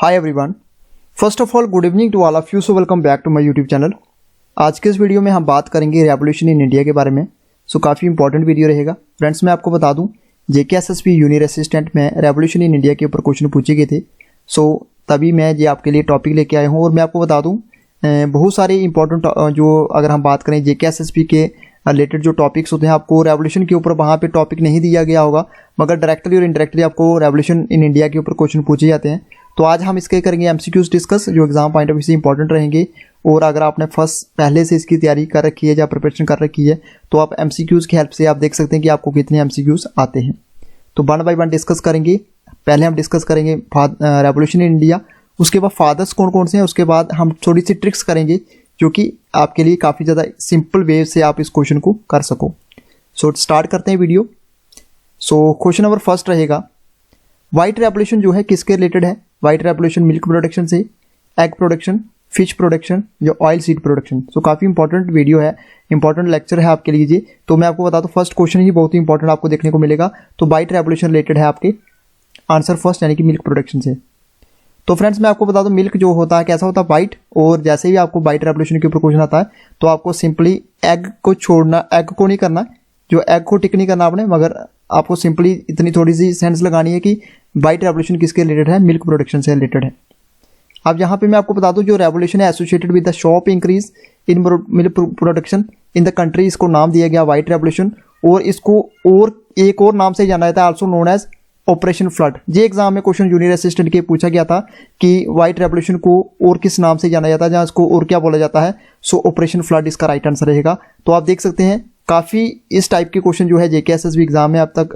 Hi everyone, first of all good evening to all of you. So welcome back to my YouTube channel. आज के इस video में हम बात करेंगे रेवोल्यूशन इन इंडिया के बारे में। काफ़ी इंपॉर्टेंट वीडियो रहेगा फ्रेंड्स। मैं आपको बता दूं JKSSB यूनियर असिस्टेंट में रेवोल्यूशन इन इंडिया के ऊपर क्वेश्चन पूछे गए थे। तभी मैं ये आपके लिए टॉपिक लेके आया हूँ। और मैं आपको बता दूँ बहुत सारे इंपॉर्टेंट जो अगर हम बात करें JKSSB के रिलेटेड जो टॉपिक्स होते हैं, आपको रेवोल्यूशन के ऊपर वहाँ पे टॉपिक नहीं दिया गया होगा, मगर डायरेक्टली और इनडायरेक्टली आपको रेवोल्यूशन इन इंडिया के ऊपर क्वेश्चन पूछे जाते हैं। तो आज हम इसके करेंगे MCQs डिस्कस, जो एग्जाम पॉइंट ऑफ व्यू से इंपॉर्टेंट रहेंगे। और अगर आपने पहले से इसकी तैयारी कर रखी है या प्रिपरेशन कर रखी है, तो आप MCQs की हेल्प से आप देख सकते हैं कि आपको कितने MCQs आते हैं। तो वन बाय वन डिस्कस करेंगे। पहले हम डिस्कस करेंगे रेवोल्यूशन इन इंडिया, उसके बाद फादर्स कौन कौन से हैं, उसके बाद हम थोड़ी सी ट्रिक्स करेंगे जो कि आपके लिए काफ़ी ज़्यादा सिंपल वे से आप इस क्वेश्चन को कर सको। स्टार्ट करते हैं वीडियो। क्वेश्चन नंबर फर्स्ट रहेगा, व्हाइट रेवोल्यूशन जो है किसके रिलेटेड है? व्हाइट रेवोल्यूशन मिल्क प्रोडक्शन से, एग प्रोडक्शन, फिश प्रोडक्शन या ऑयल सीड प्रोडक्शन। काफ़ी इंपॉर्टेंट वीडियो है, इंपॉर्टेंट लेक्चर है आपके लिए। तो मैं आपको बता दूं फर्स्ट क्वेश्चन ही बहुत ही इंपॉर्टेंट आपको देखने को मिलेगा। तो व्हाइट रेवोल्यूशन रिलेटेड है आपके आंसर फर्स्ट, यानी कि मिल्क प्रोडक्शन से। तो फ्रेंड्स मैं आपको बता दूं मिल्क जो होता है कैसा होता है, वाइट। और जैसे ही आपको व्हाइट रेवोल्यूशन के ऊपर क्वेश्चन आता है तो आपको सिंपली एग को छोड़ना, एग को नहीं करना, जो एग को टिक नहीं करना आपने, मगर आपको सिंपली इतनी थोड़ी सी सेंस लगानी है कि व्हाइट रेवोल्यूशन किसके रिलेटेड है? मिल्क प्रोडक्शन से रिलेटेड है। अब यहाँ पे मैं आपको बता दूं जो रेवोल्यूशन है associated with the sharp increase in milk production in the country, इसको नाम दिया गया व्हाइट रेवोल्यूशन। और इसको और एक और नाम से जाना जाता है, also known as operation flood. ये एग्जाम में क्वेश्चन जूनियर असिस्टेंट के पूछा गया था कि व्हाइट रेवोल्यूशन को और किस नाम से जाना जाता है, जहाँ इसको और क्या बोला जाता है। ऑपरेशन फ्लड इसका राइट आंसर रहेगा। तो आप देख सकते हैं काफ़ी इस टाइप के क्वेश्चन जो है JKSSB एग्जाम में अब तक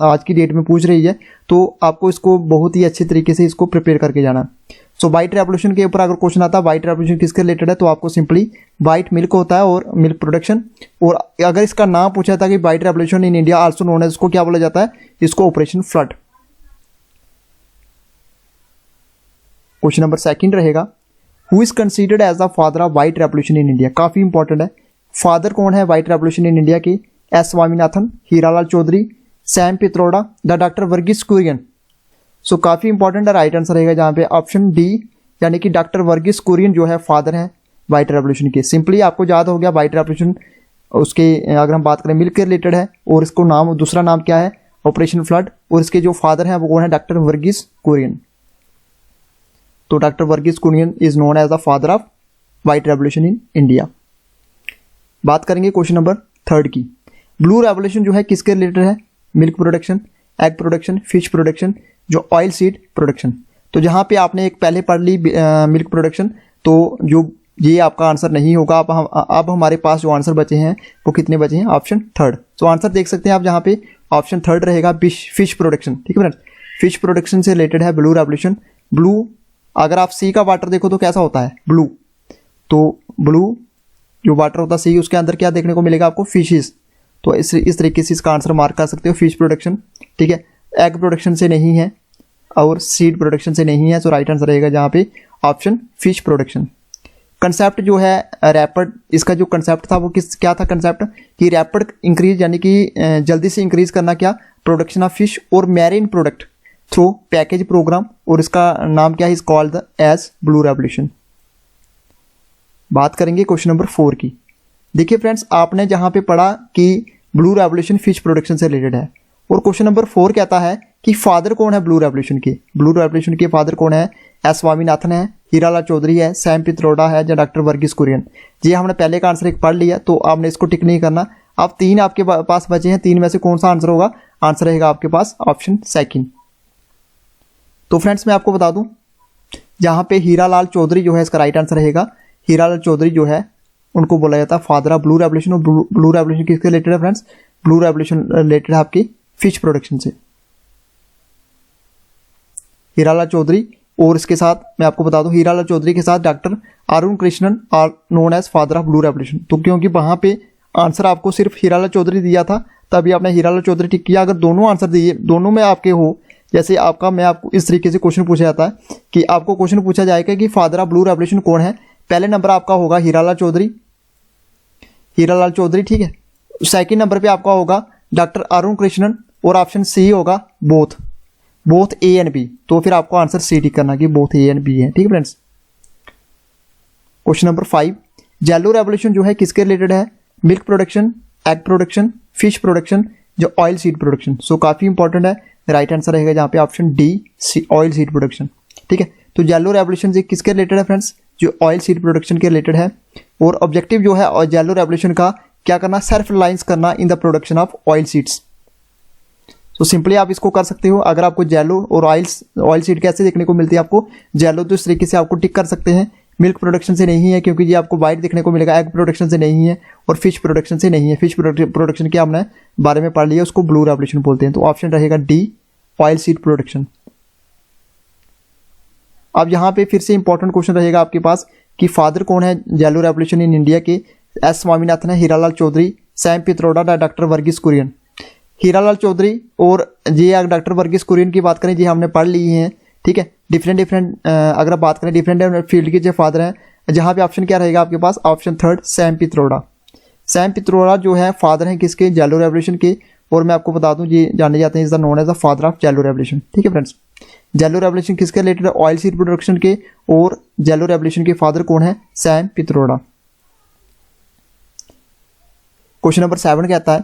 आज की डेट में पूछ रही है। तो आपको इसको बहुत ही अच्छे तरीके से इसको प्रिपेयर करके जाना। व्हाइट रेवोल्यूशन के ऊपर अगर क्वेश्चन आता है व्हाइट रेवोल्यूशन किसके रिलेटेड है, तो आपको सिंपली व्हाइट मिल्क होता है और मिल्क प्रोडक्शन। और अगर इसका नाम पूछा था कि white revolution in India also known है, इसको क्या बोला जाता है? इसको operation flood. Question number second रहेगा, who is considered as the father of white revolution in India. काफी इंपॉर्टेंट है। फादर कौन है व्हाइट रेवोल्यूशन इन इंडिया के? S Swaminathan, Hiralal Chaudhary, Sam Pitroda, the doctor Verghese Kurien. काफी इंपॉर्टेंट है, राइट आंसर रहेगा जहां पे ऑप्शन डी, यानी कि डॉक्टर वर्गीस कुरियन जो है फादर है व्हाइट रेवोल्यूशन के। सिंपली आपको याद हो गया व्हाइट रेवोल्यूशन, उसके अगर हम बात करें मिल्क के रिलेटेड है, और इसको नाम दूसरा नाम क्या है? Operation flood. और इसके जो फादर है वो कौन है? डॉक्टर वर्गीस कुरियन। तो doctor Verghese Kurien is known as the father of white revolution in India. बात करेंगे क्वेश्चन नंबर थर्ड की। ब्लू रेवोल्यूशन जो है किसके रिलेटेड है? Milk production, egg production, fish production, जो ऑयल सीड प्रोडक्शन। तो जहां पे आपने एक पहले पढ़ ली मिल्क प्रोडक्शन, तो जो ये आपका आंसर नहीं होगा। अब हमारे पास जो आंसर बचे हैं वो कितने बचे हैं? Option third. आंसर देख सकते हैं आप जहां पे ऑप्शन थर्ड रहेगा फिश प्रोडक्शन। ठीक है फ्रेंड्स, फिश प्रोडक्शन से रिलेटेड है ब्लू रेवोल्यूशन। ब्लू अगर आप सी का वाटर देखो तो कैसा होता है? ब्लू। तो ब्लू जो वाटर होता है सी, उसके अंदर क्या देखने को मिलेगा आपको? फिशेस। तो इस तरीके से इसका आंसर मार्क कर सकते हो, फिश प्रोडक्शन। ठीक है, एग प्रोडक्शन से नहीं है और सीड प्रोडक्शन से नहीं है। राइट आंसर रहेगा जहां पे ऑप्शन फिश प्रोडक्शन। कंसेप्ट जो है रैपिड, इसका जो कंसेप्ट था वो क्या था कंसेप्ट? कि रैपिड इंक्रीज, यानी कि जल्दी से इंक्रीज करना क्या? प्रोडक्शन ऑफ फिश और marine product through package programme. और इसका नाम क्या है? Is called as blue revolution. बात करेंगे क्वेश्चन नंबर 4 की। देखिए फ्रेंड्स, आपने जहां पे पढ़ा कि ब्लू रेवोल्यूशन फिश प्रोडक्शन से रिलेटेड है, और क्वेश्चन नंबर 4 कहता है कि फादर कौन है ब्लू रेवोल्यूशन के? ब्लू रेवोल्यूशन के फादर कौन है? S स्वामीनाथन है, हीरालाल चौधरी है, सैम पित्रोड़ा है, या डॉक्टर वर्गीस कुरियन। जी हमने पहले का आंसर एक पढ़ लिया, तो आपने इसको टिक नहीं करना। अब 3 आपके पास बचे हैं, 3 में से कौन सा आंसर होगा? आंसर रहेगा आपके पास ऑप्शन सेकंड। तो फ्रेंड्स मैं आपको बता दूं जहां पे हीरालाल चौधरी जो है इसका राइट आंसर रहेगा। हीरालाल चौधरी जो है उनको बोला जाता है फादर ऑफ ब्लू रेवोल्यूशन। और ब्लू रेवोल्यूशन किसके रिलेटेड है फ्रेंड्स? ब्लू रेवोल्यूशन रिलेटेड है आपकी फिश प्रोडक्शन से, हीरालाल चौधरी। और इसके साथ मैं आपको बता दूं हीरालाल चौधरी के साथ doctor Arun Krishnan are known as father of blue revolution. तो क्योंकि वहां पे आंसर आपको सिर्फ हीरालाल चौधरी दिया था, तभी आपने हीरालाल चौधरी टिक किया। अगर दोनों आंसर दिए, दोनों में आपके हो, जैसे आपका, मैं आपको इस तरीके से क्वेश्चन पूछा जाता है कि आपको क्वेश्चन पूछा जाएगा कि फादर ऑफ ब्लू रेवोल्यूशन कौन है? पहले नंबर आपका होगा हीरालाल चौधरी, ठीक है। सेकंड नंबर पे आपका होगा डॉक्टर अरुण कृष्णन, और ऑप्शन सी होगा both. Both A and B, तो फिर आपको आंसर सी टिक करना कि बोथ ए एंड बी है। ठीक है friends. Question number 5, yellow revolution जो है किसके रिलेटेड है? Milk production, egg production, fish production, जो ऑयल सीड प्रोडक्शन। सो काफी इंपॉर्टेंट है, राइट आंसर रहेगा जहाँ पे option D, oil seed production. ठीक है, तो येलो रेवोल्यूशन से किसके रिलेटेड है फ्रेंड्स? जो ऑयल सीड प्रोडक्शन के रिलेटेड है। और ऑब्जेक्टिव जो है और येलो रेवोल्यूशन का क्या करना? सेल्फ रिलायंस करना in the production of oil seeds. तो सिंपली आप इसको कर सकते हो। अगर आपको जेलो और ऑयल सीड कैसे देखने को मिलती है आपको? जेलो तो इस तरीके से आपको टिक कर सकते हैं। मिल्क प्रोडक्शन से नहीं है क्योंकि ये आपको वाइट देखने को मिलेगा। एग प्रोडक्शन से नहीं है और फिश प्रोडक्शन से नहीं है। फिश प्रोडक्शन के हमने बारे में पढ़ लिया, उसको ब्लू रेवोल्यूशन बोलते हैं। तो ऑप्शन रहेगा डी, ऑयल सीड प्रोडक्शन। अब यहाँ पे फिर से इंपॉर्टेंट क्वेश्चन रहेगा आपके पास कि फादर कौन है येलो रेवोल्यूशन इन इंडिया के? एस स्वामीनाथन है, हीरालाल चौधरी, सैम पित्रोडा, डॉक्टर वर्गीस कुरियन। हीरालाल चौधरी और ये डॉक्टर वर्गीस कुरियन की बात करें जी हमने पढ़ ली है। ठीक है, डिफरेंट अगर आप बात करें डिफरेंट फील्ड के जो फादर हैं, जहाँ पे ऑप्शन क्या रहेगा आपके पास? Option third, Sam Pitroda. सैम पित्रोडा जो है फादर हैं किसके? येलो रेवोल्यूशन के। और मैं आपको बता दूं ये जाने जाते हैं is the known as the father of yellow revolution. ठीक है फ्रेंड्स, येलो रेवोल्यूशन किसके रिलेटेड है? ऑयल सीड प्रोडक्शन के। और येलो रेवोल्यूशन के फादर कौन है? सैम पित्रोडा। क्वेश्चन नंबर 7 कहता है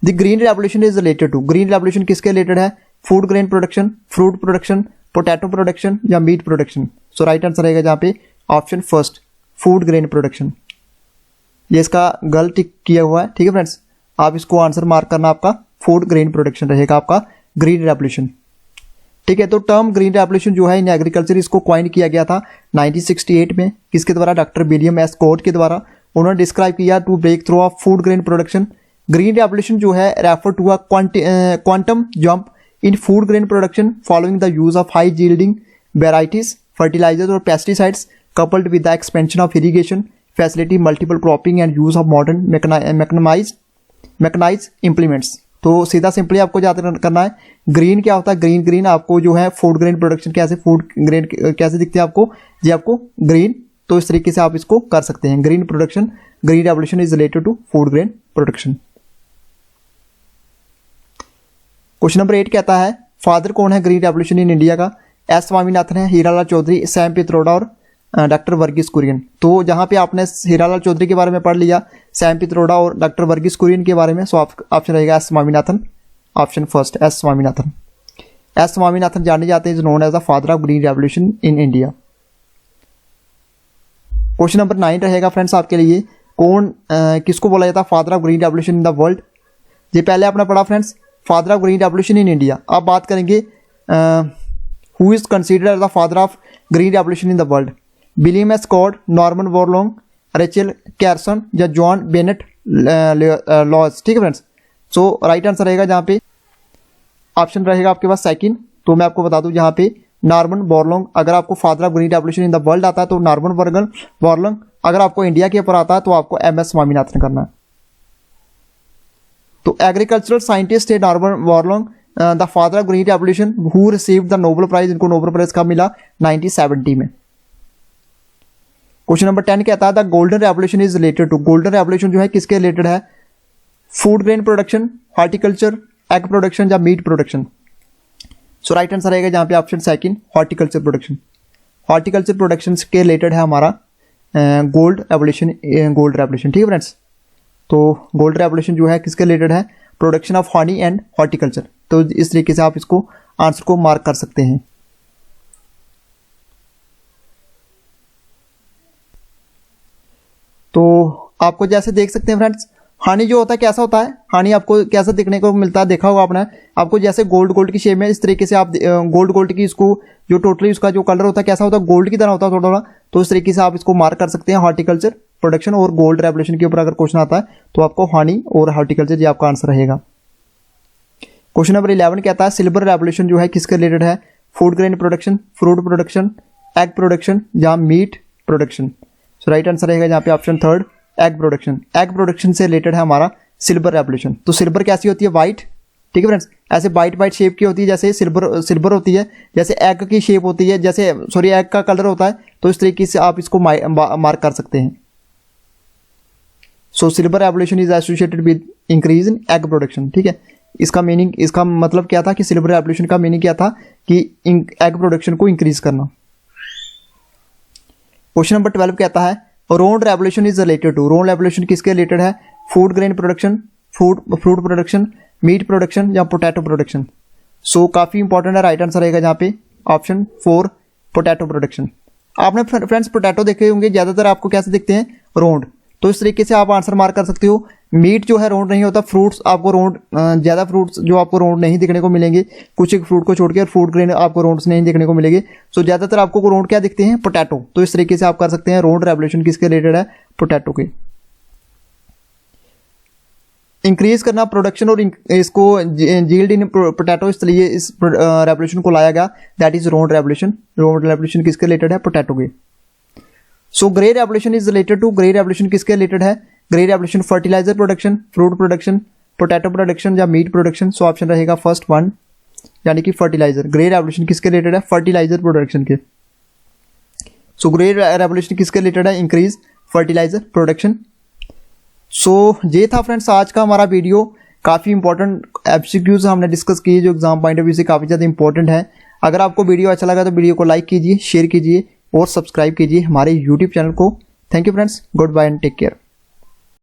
the green revolution is related to. Green revolution किसके रिलेटेड है? Food grain production, fruit production, potato production या meat production. So right answer रहेगा जहाँ पे option first, food grain production. ये इसका गल टिक किया हुआ है। ठीक है फ्रेंड्स, आप इसको आंसर मार्क करना, आपका फूड ग्रेन प्रोडक्शन रहेगा आपका ग्रीन रेवोल्यूशन। ठीक है, तो टर्म ग्रीन रेवोल्यूशन जो है इन एग्रीकल्चर इसको क्वाइन किया गया था 1968 में। किसके द्वारा? डॉक्टर विलियम एस कोर्ट के द्वारा। उन्होंने डिस्क्राइब किया to break through of food grain production. Green revolution जो है refer to a quantum jump in food grain production following the use of high yielding varieties, fertilizers और pesticides coupled with the expansion of irrigation facility, multiple cropping and use of modern mechanized implements। तो सीधा simply आपको याद करना है green क्या होता है। ग्रीन आपको जो है फूड ग्रेन प्रोडक्शन, कैसे फूड ग्रेन कैसे दिखते हैं आपको? जी आपको ग्रीन, तो इस तरीके से आप इसको कर सकते हैं। Green production, green revolution is related to food grain production. Question number 8 कहता है फादर कौन है ग्रीन रेवोल्यूशन इन इंडिया का? एस स्वामीनाथन है, हीरालाल चौधरी, सैम पित्रोडा और डॉक्टर वर्गीस कुरियन। तो जहां पे आपने हीरालाल चौधरी के बारे में पढ़ लिया, सैम पित्रोडा और डॉक्टर वर्गीस कुरियन के बारे में, सो ऑप्शन रहेगा S Swaminathan, option first S Swaminathan. S Swaminathan जाने जाते हैं known as the father of green revolution in India. Question number 9 रहेगा फ्रेंड्स आपके लिए, कौन किसको बोला जाता है father of green revolution in the world? ये पहले आपने पढ़ा friends, father of green revolution in India. अब बात करेंगे who is considered as the father of green revolution in the world? William S Cord, Norman Borlaug, Rachel Carson या John Bennett laws. ठीक है फ्रेंड्स, सो राइट आंसर रहेगा जहाँ पे option रहेगा आपके पास सेकंड। तो मैं आपको बता दूं जहाँ पे नॉर्मन बोरलॉन्ग, अगर आपको father of green revolution in the world आता है तो नॉर्मन बोरलॉन्ग, अगर आपको इंडिया के ऊपर आता है तो आपको एम एस स्वामीनाथन करना है। तो एग्रीकल्चरल साइंटिस्ट है Norman Borlaug, the father of green revolution who received the Nobel prize. इनको नोबेल प्राइज कब मिला? 1970 में। क्वेश्चन नंबर 10 कहता है the golden revolution is related to. Golden revolution जो है किसके रिलेटेड है? Food grain production, horticulture, egg production या meat production. So right answer रहेगा जहां पे option second, horticulture production. Horticulture production के रिलेटेड है हमारा गोल्ड रेवोल्यूशन। ठीक है फ्रेंड्स, तो गोल्ड रेवोल्यूशन जो है किसके रिलेटेड है? Production of honey and horticulture. तो इस तरीके से आप इसको आंसर को मार्क कर सकते हैं। तो आपको जैसे देख सकते हैं फ्रेंड्स, हनी जो होता है कैसा होता है? हनी आपको कैसा दिखने को मिलता है? देखा होगा आपने, आपको जैसे गोल्ड की शेप में इस तरीके से आप गोल्ड की इसको जो टोटली उसका जो कलर होता है कैसा होता है? गोल्ड की तरह होता है थोड़ा। तो इस तरीके से आप इसको मार्क कर सकते हैं। हॉर्टिकल्चर प्रोडक्शन और गोल्ड रेवोल्यूशन के ऊपर अगर क्वेश्चन आता है तो आपको हनी और हॉर्टिकल्चर ये आपका आंसर रहेगा। क्वेश्चन नंबर 11 कहता है सिल्वर रेवोल्यूशन जो है किसके रिलेटेड है? Food grain production, fruit production, egg production या meat production. So right answer रहेगा जहाँ पे option third, egg production. Egg production से रिलेटेड है हमारा सिल्वर रेवोल्यूशन। तो सिल्वर कैसी होती है? वाइट। ठीक है फ्रेंड्स, ऐसे वाइट शेप की होती है, जैसे सिल्वर होती है, जैसे एग की शेप होती है, जैसे एग का कलर होता है। तो इस तरीके से आप इसको मार्क कर सकते हैं। So silver revolution is associated with increase in egg production. ठीक है, इसका मीनिंग, इसका मतलब क्या था कि सिल्वर रेवोल्यूशन का मीनिंग क्या था कि एग प्रोडक्शन को इंक्रीज करना। क्वेश्चन नंबर 12 कहता है road revolution is related to, road revolution किसके रिलेटेड है? Food grain production, fruit production, meat production या पोटैटो प्रोडक्शन। सो काफी इंपॉर्टेंट है, राइट आंसर रहेगा जहाँ पे ऑप्शन 4 पोटैटो प्रोडक्शन। आपने फ्रेंड्स पोटैटो देखे होंगे, ज्यादातर आपको कैसे दिखते हैं? रोड। तो इस तरीके से आप आंसर मार्क कर सकते हो। मीट जो है रोड नहीं होता, फ्रूट्स आपको रोड, ज्यादा फ्रूट्स जो आपको रोड नहीं दिखने को मिलेंगे, कुछ एक फ्रूट को छोड़ के, और फूड ग्रेन आपको रोड्स नहीं दिखने को मिलेंगे। सो ज्यादातर आपको रोड क्या दिखते हैं? पोटैटो। तो इस तरीके से आप कर सकते हैं, रोड रेवोल्यूशन किसके रिलेटेड है? पोटैटो के। इंक्रीज करना प्रोडक्शन और इसको जील्ड इन पोटैटो, इसलिए इस रेवोल्यूशन को लाया गया, that is road revolution. Road revolution किसके रिलेटेड है? पोटैटो के। So grey revolution is related to, grey revolution किसके रिलेटेड है? Grey revolution fertiliser production, fruit production, potato production या मीट प्रोडक्शन। सो ऑप्शन रहेगा फर्स्ट वन, यानी कि fertiliser. Grey revolution किसके रिलेटेड है? फर्टिलाइजर प्रोडक्शन के। सो ग्रे रेवोल्यूशन किसके रिलेटेड है? Increase fertiliser production. सो ये था फ्रेंड्स आज का हमारा वीडियो। काफ़ी इंपॉर्टेंट एमसीक्यूज हमने डिस्कस किए जो एग्जाम पॉइंट ऑफ व्यू से काफ़ी ज़्यादा इंपॉर्टेंट है। अगर आपको वीडियो अच्छा लगा तो वीडियो को लाइक कीजिए, शेयर कीजिए और सब्सक्राइब कीजिए हमारे यूट्यूब चैनल को। Thank you friends, goodbye and take care.